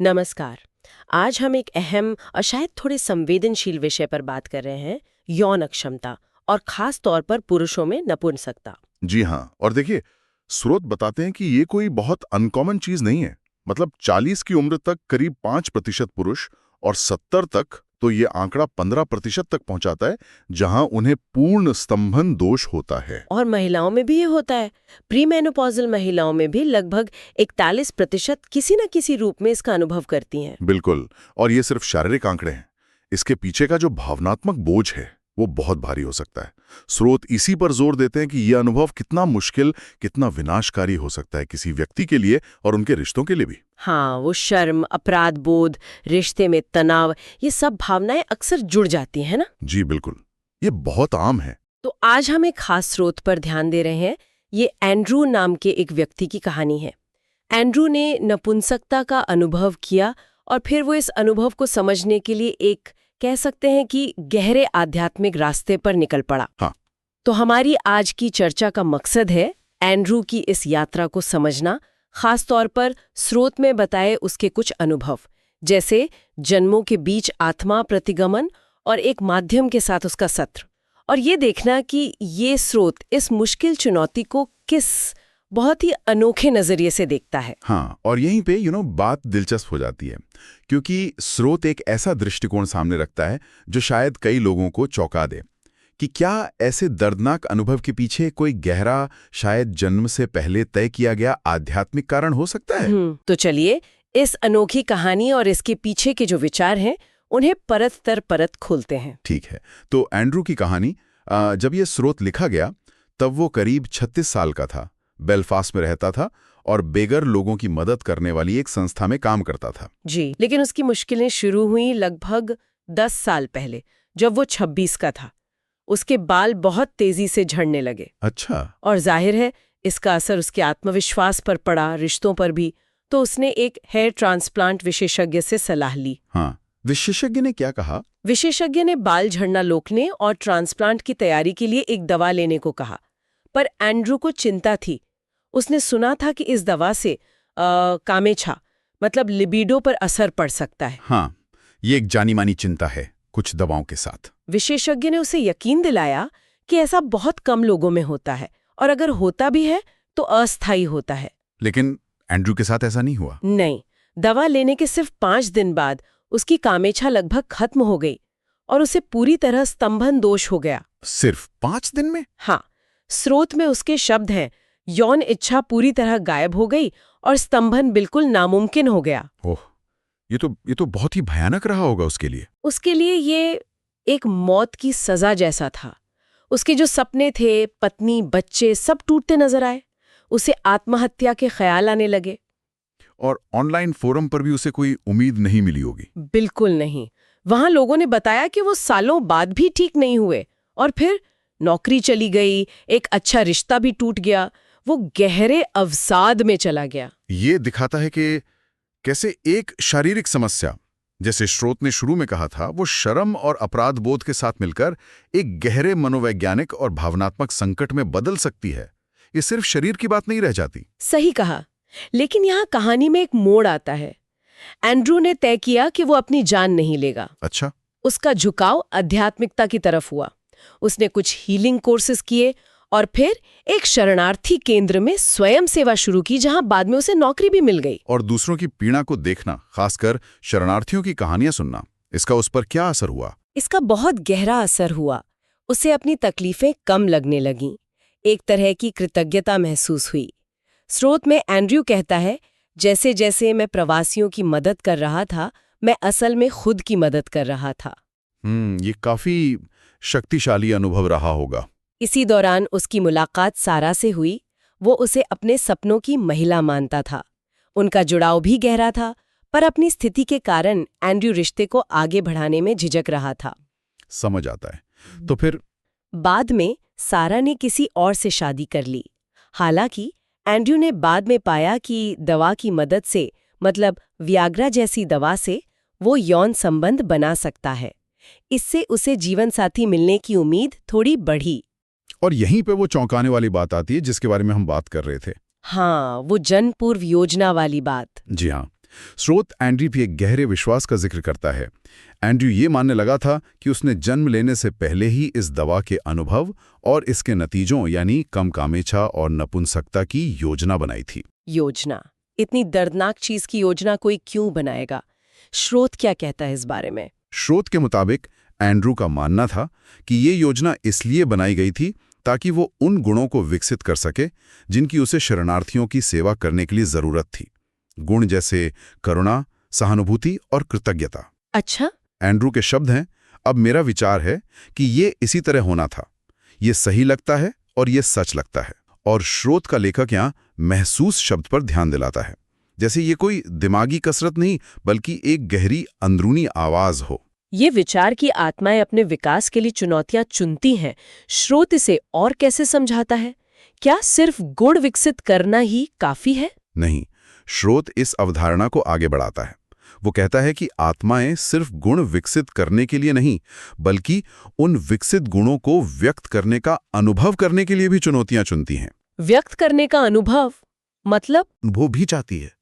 नमस्कार। आज हम एक अहम और शायद थोड़े संवेदनशील विषय पर बात कर रहे हैं, यौन अक्षमता और खास तौर पर पुरुषों में नपुंसकता। जी हाँ, और देखिए, स्रोत बताते हैं कि ये कोई बहुत अनकॉमन चीज नहीं है। मतलब 40 की उम्र तक करीब 5% पुरुष और 70 तक तो ये आंकड़ा 15% तक पहुंचाता है, जहां उन्हें पूर्ण स्तंभन दोष होता है। और महिलाओं में भी ये होता है। प्रीमेनोपॉजल महिलाओं में भी लगभग 41% किसी न किसी रूप में इसका अनुभव करती हैं। बिल्कुल, और ये सिर्फ शारीरिक आंकड़े हैं। इसके पीछे का जो भावनात्मक बोझ है वो बहुत भारी हो सकता है। स्रोत इसी पर जोर देते हैं कि यह अनुभव कितना मुश्किल, कितना विनाशकारी हो सकता है किसी व्यक्ति के लिए और उनके रिश्तों के लिए भी। हाँ, वो शर्म, अपराध बोध, रिश्ते में तनाव, ये सब भावनाएं अक्सर जुड़ जाती हैं ना। जी बिल्कुल, ये बहुत आम है। तो आज हम एक खास स्रोत पर ध्यान दे रहे हैं। ये एंड्रू नाम के एक व्यक्ति की कहानी है। एंड्रू ने नपुंसकता का अनुभव किया और फिर वो इस अनुभव को समझने के लिए एक कह सकते हैं कि गहरे आध्यात्मिक रास्ते पर निकल पड़ा। हाँ। तो हमारी आज की चर्चा का मकसद है एंड्रू की इस यात्रा को समझना, खास तौर पर स्रोत में बताए उसके कुछ अनुभव, जैसे जन्मों के बीच आत्मा प्रतिगमन और एक माध्यम के साथ उसका सत्र, और ये देखना कि ये स्रोत इस मुश्किल चुनौती को किस बहुत ही अनोखे नजरिए से देखता है। हाँ, और यहीं पे बात दिलचस्प हो जाती है, क्योंकि स्रोत एक ऐसा दृष्टिकोण सामने रखता है जो शायद कई लोगों को चौंका दे कि क्या ऐसे दर्दनाक अनुभव के पीछे कोई गहरा, शायद जन्म से पहले तय किया गया आध्यात्मिक कारण हो सकता है। तो चलिए इस अनोखी कहानी और इसके पीछे के जो विचार हैं उन्हें परत दर परत खोलते हैं। ठीक है, तो एंड्रू की कहानी, जब ये स्रोत लिखा गया तब वो करीब 36 साल का था, बेलफास्ट में रहता था और बेगर लोगों की मदद करने वाली एक संस्था में काम करता था। जी, लेकिन उसकी मुश्किलें शुरू हुई लगभग 10 साल पहले, जब वो 26 का था। उसके बाल बहुत तेजी से झड़ने लगे। अच्छा। और जाहिर है इसका असर उसके आत्मविश्वास पर पड़ा, रिश्तों पर भी। तो उसने एक हेयर ट्रांसप्लांट विशेषज्ञ से सलाह ली। हाँ, विशेषज्ञ ने क्या कहा? विशेषज्ञ ने बाल झड़ना रोकने और ट्रांसप्लांट की तैयारी के लिए एक दवा लेने को कहा। पर एंड्रू को चिंता थी। उसने सुना था कि इस दवा से कामेछा मतलब लिबिडो पर असर पड़ सकता है। हाँ, ये एक जानी मानी चिंता है कुछ दवाओं के साथ। विशेषज्ञ ने उसे यकीन दिलाया कि ऐसा बहुत कम लोगों में होता है, और अगर होता भी है तो अस्थायी होता है। लेकिन एंड्रू के साथ ऐसा नहीं हुआ। नहीं, दवा लेने के सिर्फ 5 दिन बाद उसकी कामेछा लगभग खत्म हो गई और उसे पूरी तरह स्तंभन दोष हो गया। सिर्फ 5 दिन में? हाँ, स्रोत में उसके शब्द हैं, यौन इच्छा पूरी तरह गायब हो गई और स्तंभन बिल्कुल नामुमकिन हो गया। ओह, ये तो बहुत ही भयानक रहा होगा उसके लिए। उसके लिए ये एक मौत की सजा जैसा था। उसके जो सपने थे, पत्नी, बच्चे, सब टूटते नजर आए। उसे आत्महत्या के ख्याल आने लगे। और ऑनलाइन फोरम पर भी उसे कोई उम्मीद नहीं मिली होगी। बिल्कुल नहीं। वहां लोगों ने बताया कि वो सालों बाद भी ठीक नहीं हुए, और फिर नौकरी चली गई, एक अच्छा रिश्ता भी टूट गया, वो गहरे अवसाद में चला गया। ये दिखाता है कि कैसे एक शारीरिक समस्या, जैसे स्रोत ने शुरू में कहा था, वो शर्म और अपराध बोध के साथ मिलकर एक गहरे मनोवैज्ञानिक और भावनात्मक संकट में बदल सकती है। ये सिर्फ शरीर की बात नहीं रह जाती। सही कहा। लेकिन यहाँ कहानी में एक मोड़ आता है। एंड्रू ने तय किया कि वो अपनी जान नहीं लेगा। अच्छा। उसका झुकाव आध्यात्मिकता की तरफ हुआ। उसने कुछ हीलिंग कोर्सेज किए और फिर एक शरणार्थी केंद्र में स्वयं सेवा शुरू की, जहां बाद में उसे नौकरी भी मिल गई। और दूसरों की पीड़ा को देखना, खासकर शरणार्थियों की कहानियां सुनना, इसका उस पर क्या असर हुआ? इसका बहुत गहरा असर हुआ। उसे अपनी तकलीफें कम लगने लगीं। एक तरह की कृतज्ञता महसूस हुई। स्रोत में एंड्रयू कहता है, जैसे जैसे मैं प्रवासियों की मदद कर रहा था, मैं असल में खुद की मदद कर रहा था। ये काफी शक्तिशाली अनुभव रहा होगा। इसी दौरान उसकी मुलाकात सारा से हुई। वो उसे अपने सपनों की महिला मानता था। उनका जुड़ाव भी गहरा था, पर अपनी स्थिति के कारण एंड्रयू रिश्ते को आगे बढ़ाने में झिझक रहा था। समझ आता है। तो फिर बाद में सारा ने किसी और से शादी कर ली। हालांकि एंड्रयू ने बाद में पाया कि दवा की मदद से, मतलब वियाग्रा जैसी दवा से, वो यौन संबंध बना सकता है। इससे उसे जीवन साथी मिलने की उम्मीद थोड़ी बढ़ी। और यहीं पे वो चौंकाने वाली बात आती है जिसके बारे में हम बात कर रहे थे। हाँ, वो जन पूर्व योजना वाली बात। जी हाँ, स्रोत एंड्रयू पे एक गहरे विश्वास का जिक्र करता है। एंड्रयू ये मानने लगा था कि उसने जन्म लेने से पहले ही इस दवा के अनुभव और इसके नतीजों यानी कम कामेच्छा और नपुंसकता की योजना बनाई थी। योजना, इतनी दर्दनाक चीज की योजना कोई क्यों बनाएगा? स्रोत क्या कहता है इस बारे में? स्रोत के मुताबिक एंड्रू का मानना था कि ये योजना इसलिए बनाई गई थी ताकि वो उन गुणों को विकसित कर सके जिनकी उसे शरणार्थियों की सेवा करने के लिए जरूरत थी। गुण जैसे करुणा, सहानुभूति और कृतज्ञता। अच्छा। एंड्रू के शब्द हैं, अब मेरा विचार है कि ये इसी तरह होना था। ये सही लगता है और ये सच लगता है। और स्रोत का लेखक यहाँ महसूस शब्द पर ध्यान दिलाता है, जैसे ये कोई दिमागी कसरत नहीं बल्कि एक गहरी अंदरूनी आवाज हो। ये विचार की आत्माएं अपने विकास के लिए चुनौतियां चुनती हैं। स्रोत इसे और कैसे समझाता है? क्या सिर्फ गुण विकसित करना ही काफी है? नहीं, स्रोत इस अवधारणा को आगे बढ़ाता है। वो कहता है कि आत्माएं सिर्फ गुण विकसित करने के लिए नहीं, बल्कि उन विकसित गुणों को व्यक्त करने का अनुभव करने के लिए भी चुनौतियां चुनती हैं। व्यक्त करने का अनुभव मतलब? वो भी चाहती है।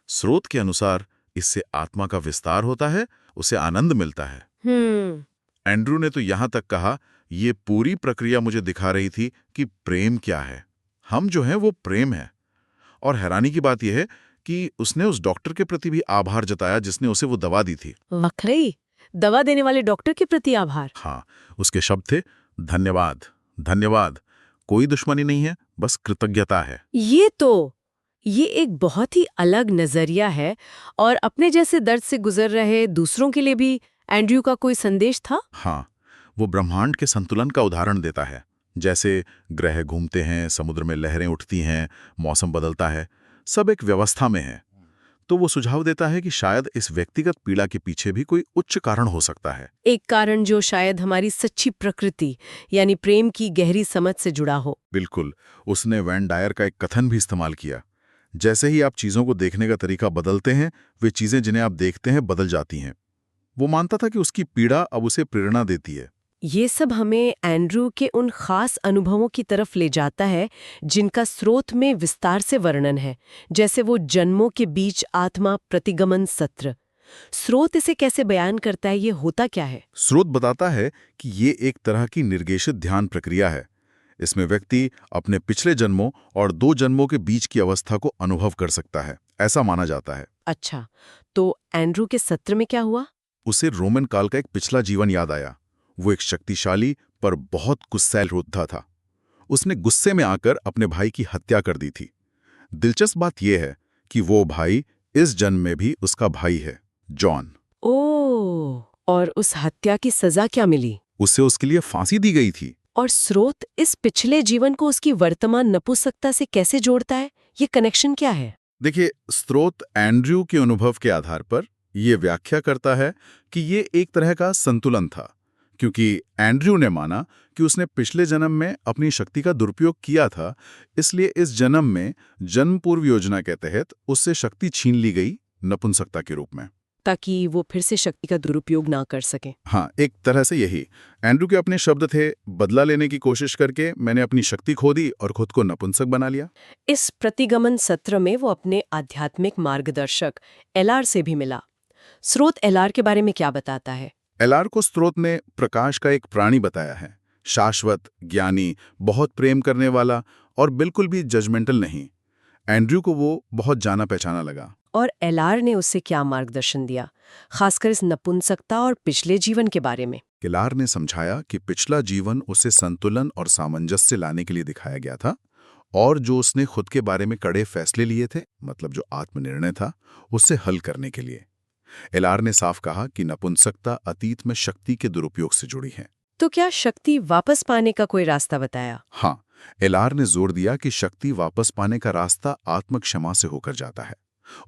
स्रोत के अनुसार इससे आत्मा का विस्तार होता है, उसे आनंद मिलता है। एंड्रू ने तो यहां तक कहा, ये पूरी प्रक्रिया मुझे दिखा रही थी कि प्रेम क्या है। हम जो हैं वो प्रेम है। और हैरानी की बात यह है कि उसने उस डॉक्टर के प्रति भी आभार जताया जिसने उसे वो दवा दी थी। वाकई दवा देने वाले डॉक्टर के प्रति आभार? हाँ, उसके शब्द थे, धन्यवाद, धन्यवाद। कोई दुश्मनी नहीं है, बस कृतज्ञता है। ये एक बहुत ही अलग नजरिया है। और अपने जैसे दर्द से गुजर रहे दूसरों के लिए भी एंड्रयू का कोई संदेश था? हाँ, वो ब्रह्मांड के संतुलन का उदाहरण देता है। जैसे ग्रह घूमते हैं, समुद्र में लहरें उठती हैं, मौसम बदलता है, सब एक व्यवस्था में है। तो वो सुझाव देता है कि शायद इस व्यक्तिगत पीड़ा के पीछे भी कोई उच्च कारण हो सकता है। एक कारण जो शायद हमारी सच्ची प्रकृति यानी प्रेम की गहरी समझ से जुड़ा हो। बिल्कुल। उसने वैन डायर का एक कथन भी इस्तेमाल किया, जैसे ही आप चीजों को देखने का तरीका बदलते हैं, वे चीजें जिन्हें आप देखते हैं बदल जाती हैं। वो मानता था कि उसकी पीड़ा अब उसे प्रेरणा देती है। ये सब हमें एंड्रू के उन खास अनुभवों की तरफ ले जाता है जिनका स्रोत में विस्तार से वर्णन है, जैसे वो जन्मों के बीच आत्मा प्रतिगमन सत्र। स्रोत इसे कैसे बयान करता है? ये होता क्या है? स्रोत बताता है कि ये एक तरह की निर्देशित ध्यान प्रक्रिया है। इसमें व्यक्ति अपने पिछले जन्मों और 2 जन्मों के बीच की अवस्था को अनुभव कर सकता है, ऐसा माना जाता है। अच्छा, तो एंड्रू के सत्र में क्या हुआ? उसे रोमन काल का एक पिछला जीवन याद आया। वो एक शक्तिशाली पर बहुत गुस्सैल योद्धा था। उसने गुस्से में आकर अपने भाई की हत्या कर दी थी। दिलचस्प बात यह है कि वो भाई इस जन्म में भी उसका भाई है, जॉन। ओह, और उस हत्या की सजा क्या मिली? उसे उसके लिए फांसी दी गई थी। और स्रोत इस पिछले जीवन को उसकी वर्तमान नपुंसकता से कैसे जोड़ता है? ये कनेक्शन क्या है? देखिए, स्रोत एंड्रयू के अनुभव के आधार पर यह व्याख्या करता है कि ये एक तरह का संतुलन था, क्योंकि एंड्रयू ने माना कि उसने पिछले जन्म में अपनी शक्ति का दुरुपयोग किया था, इसलिए इस जन्म में जन्म पूर्व योजना के तहत उससे शक्ति छीन ली गई नपुंसकता के रूप में, ताकि वो फिर से शक्ति का दुरुपयोग ना कर सके। हाँ, एक तरह से यही एंड्रयू के अपने शब्द थे। बदला लेने की कोशिश करके मैंने अपनी शक्ति खो दी और खुद को नपुंसक बना लिया। इस प्रतिगमन सत्र में वो अपने आध्यात्मिक मार्गदर्शक एलार से भी मिला। स्रोत एलार के बारे में क्या बताता है? एलार को स्रोत ने प्रकाश का एक प्राणी बताया है, शाश्वत, ज्ञानी, बहुत प्रेम करने वाला और बिल्कुल भी जजमेंटल नहीं। एंड्रयू को वो बहुत जाना पहचाना लगा। और एलार ने उससे क्या मार्गदर्शन दिया, खासकर इस नपुंसकता और पिछले जीवन के बारे में? एलार ने समझाया कि पिछला जीवन उसे संतुलन और सामंजस्य लाने के लिए दिखाया गया था, और जो उसने खुद के बारे में कड़े फैसले लिए थे, मतलब जो आत्मनिर्णय था, उससे हल करने के लिए। एलार ने साफ कहा कि नपुंसकता अतीत में शक्ति के दुरुपयोग से जुड़ी है। तो क्या शक्ति वापस पाने का कोई रास्ता बताया? हाँ, एलार ने जोर दिया कि शक्ति वापस पाने का रास्ता आत्मक्षमा से होकर जाता है।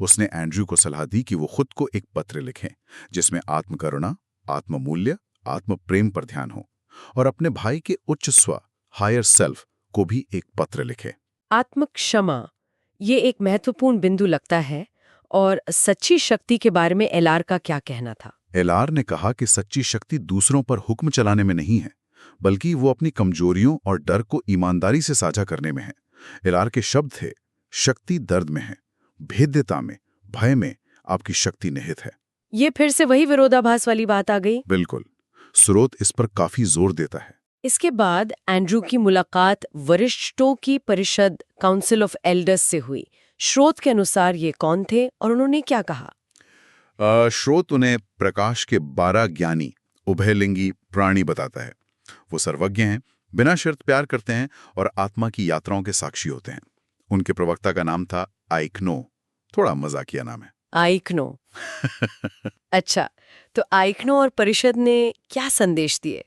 उसने एंड्रयू को सलाह दी कि वो खुद को एक पत्र लिखें जिसमें आत्मकरुणा, आत्ममूल्य, आत्म प्रेम पर ध्यान हो, और अपने भाई के उच्च स्व, हायर सेल्फ, को भी एक पत्र लिखे। आत्मक्षमा, ये एक महत्वपूर्ण बिंदु लगता है। और सच्ची शक्ति के बारे में एलार का क्या कहना था? एलार ने कहा कि सच्ची शक्ति दूसरों पर हुक्म चलाने में नहीं है, बल्कि वो अपनी कमजोरियों और डर को ईमानदारी से साझा करने में है। एलार के शब्द थे, शक्ति दर्द में है, भेद्यता में, भय में, आपकी शक्ति निहित है। ये फिर से वही विरोधाभास वाली बात आ गई। बिल्कुल, स्रोत इस पर काफी जोर देता है। इसके बाद एंड्रू की मुलाकात वरिष्ठों की परिषद काउंसिल ऑफ एल्डर्स से हुई। स्रोत के अनुसार ये कौन थे और उन्होंने क्या कहा? स्रोत उन्हें प्रकाश के 12 ज्ञानी उभयलिंगी प्राणी बताता है। वो सर्वज्ञ हैं, बिना शर्त प्यार करते हैं और आत्मा की यात्राओं के साक्षी होते हैं। उनके प्रवक्ता का नाम था आइकनो। थोड़ा मजाकिया नाम है। आइकनो। अच्छा, तो आइकनो और परिषद ने क्या संदेश दिए?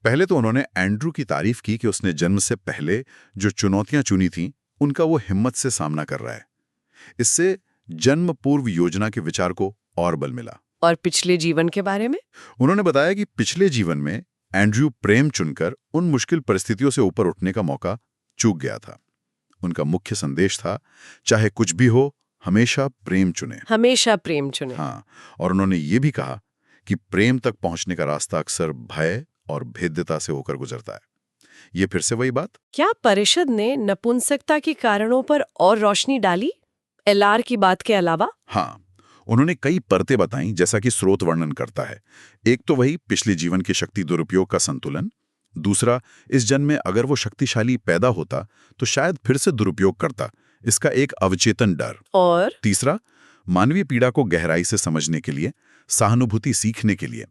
पहले तो उन्होंने एंड्रू की तारीफ की कि उसने जन्म से पहले जो चुनौतियां चुनी थीं, उनका वो हिम्मत से सामना कर रहा है। इससे जन्म पूर्व योजना के विचार को और बल मिला। और पिछले जीवन के बारे में? उन्होंने बताया कि पिछले जीवन में एंड्रयू प्रेम चुनकर उन मुश्किल परिस्थितियों से ऊपर उठने का मौका चूक गया था। उनका मुख्य संदेश था, चाहे कुछ भी हो, हमेशा प्रेम चुने। हमेशा प्रेम चुने। हाँ, और उन्होंने ये भी कहा कि प्रेम तक पहुंचने का रास्ता अक्सर भय और भेद्यता से होकर गुजरता है। ये फिर से वही बात। क्या परिषद ने नपुंसकता के कारणों पर और रोशनी डाली, एलआर की बात के अलावा? हाँ, उन्होंने कई परतें बताई, जैसा कि स्रोत वर्णन करता है। एक तो वही पिछले जीवन की शक्ति दुरुपयोग का संतुलन। दूसरा, इस जन्म में अगर वो शक्तिशाली पैदा होता तो शायद फिर से दुरुपयोग करता, इसका एक अवचेतन डर। और तीसरा, मानवीय पीड़ा को गहराई से समझने के लिए, सहानुभूति सीखने के लिए।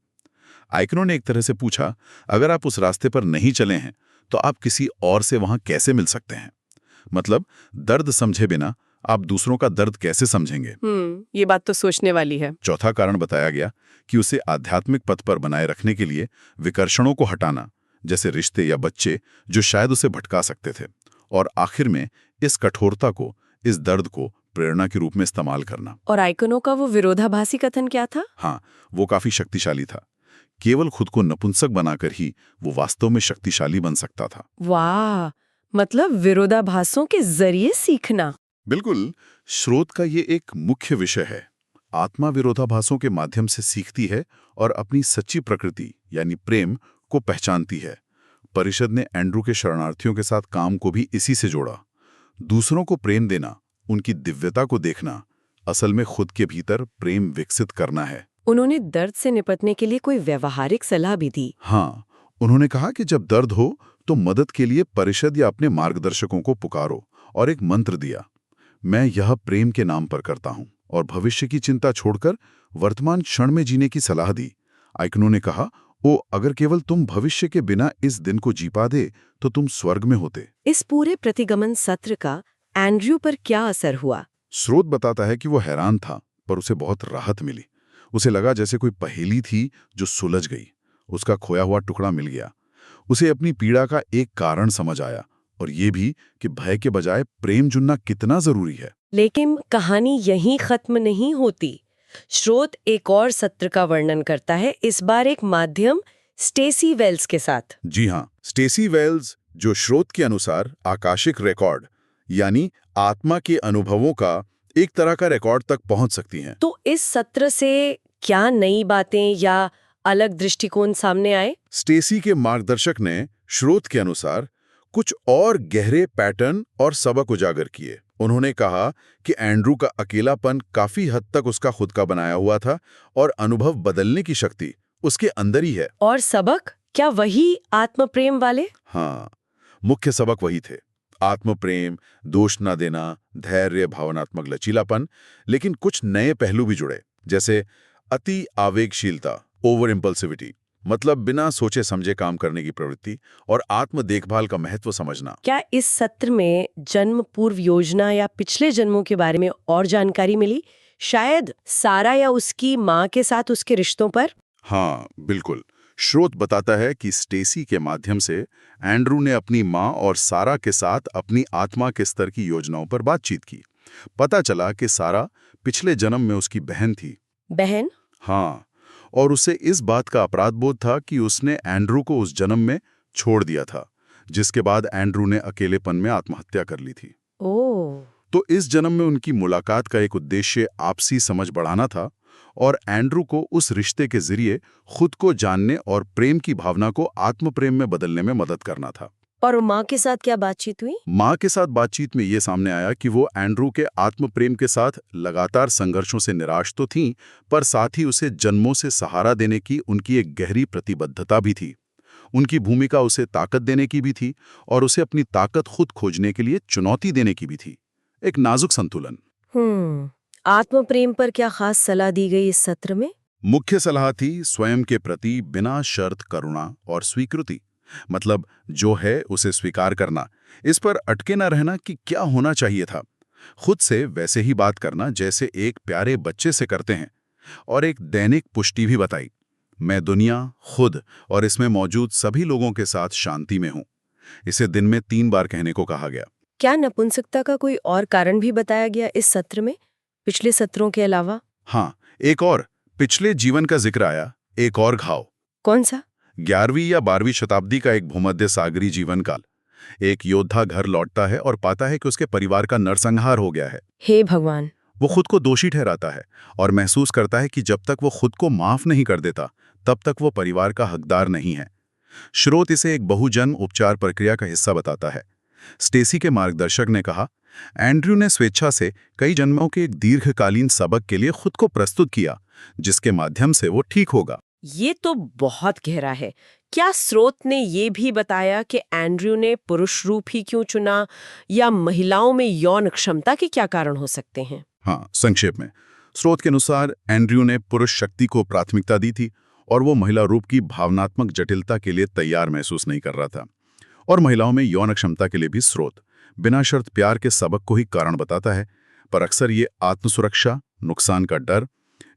आइकनो ने एक तरह से पूछा, अगर आप उस रास्ते पर नहीं चले हैं तो आप किसी और से वहां कैसे मिल सकते हैं? मतलब दर्द समझे बिना आप दूसरों का दर्द कैसे समझेंगे? ये बात तो सोचने वाली है। चौथा कारण बताया गया कि उसे आध्यात्मिक पथ पर बनाए रखने के लिए विकर्षणों को हटाना, जैसे रिश्ते या बच्चे जो शायद उसे भटका सकते थे। और आखिर में इस कठोरता को, इस दर्द को प्रेरणा के रूप में इस्तेमाल करना। और आइकनो का वो विरोधाभासी कथन क्या था? हाँ, वो काफी शक्तिशाली था। केवल खुद को नपुंसक बनाकर ही वो वास्तव में शक्तिशाली बन सकता था। वाह, मतलब विरोधाभासों के जरिए सीखना। बिल्कुल, स्रोत का ये एक मुख्य विषय है। आत्मा विरोधाभासों के माध्यम से सीखती है और अपनी सच्ची प्रकृति यानी प्रेम को पहचानती है। परिषद ने एंड्रू के शरणार्थियों के साथ काम को भी इसी से जोड़ा। दूसरों को प्रेम देना, उनकी दिव्यता को देखना, असल में खुद के भीतर प्रेम विकसित करना है। उन्होंने दर्द से निपटने के लिए कोई व्यवहारिक सलाह भी दी। हाँ, उन्होंने कहा कि जब दर्द हो तो मदद के लिए परिषद या अपने मार्गदर्शकों को पुकारो, और एक मंत्र दिया, मैं यह प्रेम के नाम पर करता हूं, और भविष्य की चिंता छोड़कर वर्तमान क्षण में जीने की सलाह दी। आइकनो ने कहा, ओ अगर केवल तुम भविष्य के बिना इस दिन को जी पाते तो तुम स्वर्ग में होते। इस पूरे प्रतिगमन सत्र का एंड्रयू पर क्या असर हुआ? स्रोत बताता है कि वो हैरान था, पर उसे बहुत राहत मिली। उसे लगा जैसे कोई पहेली थी जो सुलझ गई। उसका खोया हुआ टुकड़ा मिल गया। उसे अपनी पीड़ा का एक कारण समझ आया, और ये भी कि भय के बजाय प्रेम चुनना कितना जरूरी है। लेकिन कहानी यहीं खत्म नहीं होती। स्रोत एक और सत्र का वर्णन करता है, इस बार एक माध्यम स्टेसी वेल्स के साथ। जी हाँ, स्टेसी वेल्स, जो स्रोत के अनुसार आकाशिक रिकॉर्ड यानी आत्मा के अनुभवों का एक तरह का रिकॉर्ड तक पहुंच सकती हैं। तो इस सत्र से क्या नई बातें या अलग दृष्टिकोण सामने आए? स्टेसी के मार्गदर्शक ने स्रोत के अनुसार कुछ और गहरे पैटर्न और सबक उजागर किए। उन्होंने कहा कि एंड्रू का अकेलापन काफी हद तक उसका खुद का बनाया हुआ था, और अनुभव बदलने की शक्ति उसके अंदर ही है। और सबक क्या वही आत्म प्रेम वाले? हाँ, मुख्य सबक वही थे। आत्म प्रेम, दोष न देना, धैर्य, भावनात्मक लचीलापन। लेकिन कुछ नए पहलू भी जुड़े, जैसे अति आवेगशीलता, ओवर इम्पल्सिविटी, मतलब बिना सोचे समझे काम करने की प्रवृत्ति, और आत्म देखभाल का महत्व समझना। क्या इस सत्र में जन्म पूर्व योजना या पिछले जन्मों के बारे में और जानकारी मिली? शायद सारा या उसकी माँ के साथ उसके रिश्तों पर? हाँ, बिल्कुल। स्रोत बताता है कि स्टेसी के माध्यम से एंड्रू ने अपनी माँ और सारा के साथ अपनी आत्मा के स्तर की योजनाओं पर बातचीत की। पता चला कि सारा पिछले जन्म में उसकी बहन थी। बहन? हाँ, और उसे इस बात का अपराध बोध था कि उसने एंड्रू को उस जन्म में छोड़ दिया था, जिसके बाद एंड्रू ने अकेलेपन में आत्महत्या कर ली थी। ओह। तो इस जन्म में उनकी मुलाकात का एक उद्देश्य आपसी समझ बढ़ाना था, और एंड्रू को उस रिश्ते के जरिए खुद को जानने और प्रेम की भावना को आत्म प्रेम में बदलने में मदद करना था। और माँ के साथ क्या बातचीत हुई? माँ के साथ बातचीत में ये सामने आया कि वो एंड्रू के आत्म प्रेम के साथ लगातार संघर्षों से निराश तो थीं, पर साथ ही उसे जन्मों से सहारा देने की उनकी एक गहरी प्रतिबद्धता भी थी। उनकी भूमिका उसे ताकत देने की भी थी और उसे अपनी ताकत खुद खोजने के लिए चुनौती देने की भी थी। एक नाजुक संतुलन। आत्म प्रेम पर क्या खास सलाह दी गई इस सत्र में? मुख्य सलाह थी स्वयं के प्रति बिना शर्त करुणा और स्वीकृति, मतलब जो है उसे स्वीकार करना। इस पर अटके न रहना कि क्या होना चाहिए था, खुद से वैसे ही बात करना जैसे एक प्यारे बच्चे से करते हैं। और एक दैनिक पुष्टि भी बताई, मैं दुनिया, खुद और इसमें मौजूद सभी लोगों के साथ शांति में हूं। इसे दिन में 3 बार कहने को कहा गया। क्या नपुंसकता का कोई और कारण भी बताया गया इस सत्र में, पिछले सत्रों के अलावा? हाँ, एक और पिछले जीवन का जिक्र आया, एक और घाव। कौन सा? 11वीं या 12वीं शताब्दी का एक भूमध्य सागरी जीवन काल। एक योद्धा घर लौटता है और पाता है कि उसके परिवार का नरसंहार हो गया है। हे भगवान! वो खुद को दोषी ठहराता है और महसूस करता है कि जब तक वो खुद को माफ नहीं कर देता, तब तक वो परिवार का हकदार नहीं है। स्रोत इसे एक बहुजन्म उपचार प्रक्रिया का हिस्सा बताता है। स्टेसी के मार्गदर्शक ने कहा, एंड्रयू ने स्वेच्छा से कई जन्मों के एक दीर्घकालीन सबक के लिए खुद को प्रस्तुत किया, जिसके माध्यम से वो ठीक होगा। ये तो बहुत गहरा है। क्या स्रोत ने ये भी बताया कि एंड्रयू ने पुरुष रूप ही क्यों चुना, या महिलाओं में यौन क्षमता के क्या कारण हो सकते हैं? हाँ, संक्षेप में स्रोत के अनुसार एंड्रयू ने पुरुष शक्ति को प्राथमिकता दी थी और वो महिला रूप की भावनात्मक जटिलता के लिए तैयार महसूस नहीं कर रहा था। और महिलाओं में यौन क्षमता के लिए भी स्रोत बिना शर्त प्यार के सबक को ही कारण बताता है, पर अक्सर ये आत्मसुरक्षा, नुकसान का डर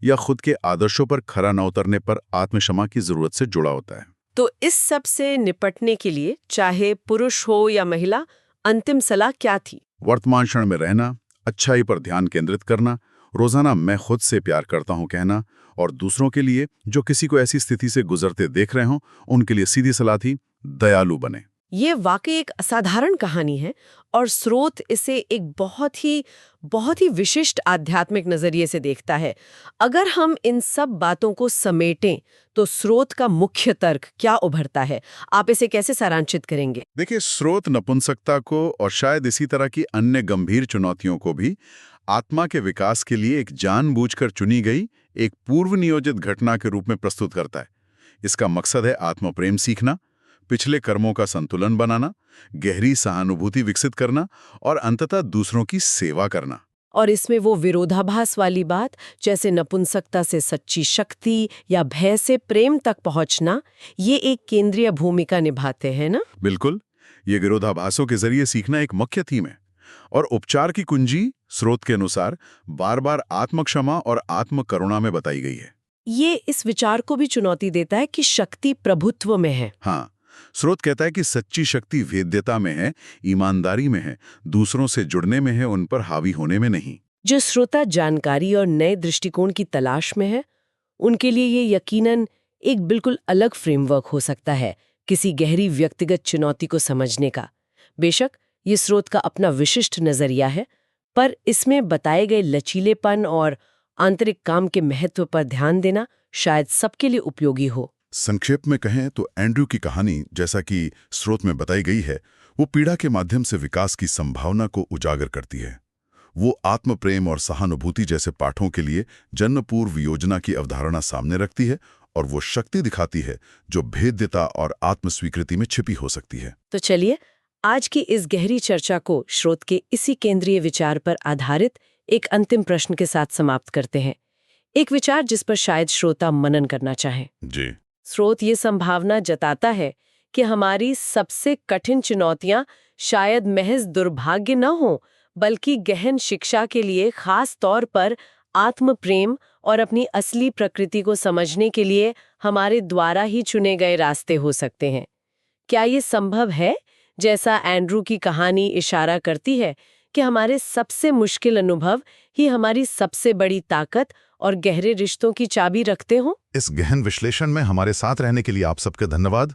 या खुद के आदर्शों पर खरा न उतरने पर आत्मक्षमा की जरूरत से जुड़ा होता है। तो इस सब से निपटने के लिए चाहे पुरुष हो या महिला, अंतिम सलाह क्या थी? वर्तमान क्षण में रहना, अच्छाई पर ध्यान केंद्रित करना, रोजाना मैं खुद से प्यार करता हूं कहना, और दूसरों के लिए जो किसी को ऐसी स्थिति से गुजरते देख रहे हों, उनके लिए सीधी सलाह थी, दयालु बने। ये वाकई एक असाधारण कहानी है और स्रोत इसे एक बहुत ही विशिष्ट आध्यात्मिक नजरिए से देखता है। अगर हम इन सब बातों को समेटें तो स्रोत का मुख्य तर्क क्या उभरता है? आप इसे कैसे सारांशित करेंगे? देखिए, स्रोत नपुंसकता को और शायद इसी तरह की अन्य गंभीर चुनौतियों को भी आत्मा के विकास के लिए एक जानबूझकर चुनी गई एक पूर्व नियोजित घटना के रूप में प्रस्तुत करता है। इसका मकसद है आत्म प्रेम सीखना, पिछले कर्मों का संतुलन बनाना, गहरी सहानुभूति विकसित करना और अंततः दूसरों की सेवा करना। और इसमें वो विरोधाभास वाली बात, जैसे नपुंसकता से सच्ची शक्ति या भय से प्रेम तक पहुंचना, ये एक केंद्रीय भूमिका निभाते हैं ना? बिल्कुल, ये विरोधाभासों के जरिए सीखना एक मुख्य थीम है। और उपचार की कुंजी स्रोत के अनुसार बार बार आत्मक्षमा और आत्म करुणा में बताई गई है। ये इस विचार को भी चुनौती देता है कि शक्ति प्रभुत्व में है। हाँ, स्रोत कहता है कि सच्ची शक्ति वेद्यता में है, ईमानदारी में है, दूसरों से जुड़ने में है, उन पर हावी होने में नहीं। जो श्रोता जानकारी और नए दृष्टिकोण की तलाश में है, उनके लिए ये यकीनन एक बिल्कुल अलग फ्रेमवर्क हो सकता है किसी गहरी व्यक्तिगत चुनौती को समझने का। बेशक ये स्रोत का अपना विशिष्ट नजरिया है, पर इसमें बताए गए लचीलेपन और आंतरिक काम के महत्व पर ध्यान देना शायद सबके लिए उपयोगी हो। संक्षेप में कहें तो एंड्रयू की कहानी, जैसा कि स्रोत में बताई गई है, वो पीड़ा के माध्यम से विकास की संभावना को उजागर करती है। वो आत्म प्रेम और सहानुभूति जैसे पाठों के लिए जन्म पूर्व योजना की अवधारणा सामने रखती है और वो शक्ति दिखाती है जो भेद्यता और आत्मस्वीकृति में छिपी हो सकती है। तो चलिए आज की इस गहरी चर्चा को स्रोत के इसी केंद्रीय विचार पर आधारित एक अंतिम प्रश्न के साथ समाप्त करते हैं। एक विचार जिस पर शायद श्रोता मनन करना चाहे। जी। स्रोत ये संभावना जताता है कि हमारी सबसे कठिन चुनौतियां शायद महज दुर्भाग्य न हो, बल्कि गहन शिक्षा के लिए खास तौर पर आत्म प्रेम और अपनी असली प्रकृति को समझने के लिए हमारे द्वारा ही चुने गए रास्ते हो सकते हैं। क्या ये संभव है, जैसा एंड्रयू की कहानी इशारा करती है, कि हमारे सबसे मुश्किल अनुभव ही हमारी सबसे बड़ी ताकत और गहरे रिश्तों की चाबी रखते हों? इस गहन विश्लेषण में हमारे साथ रहने के लिए आप सबके धन्यवाद।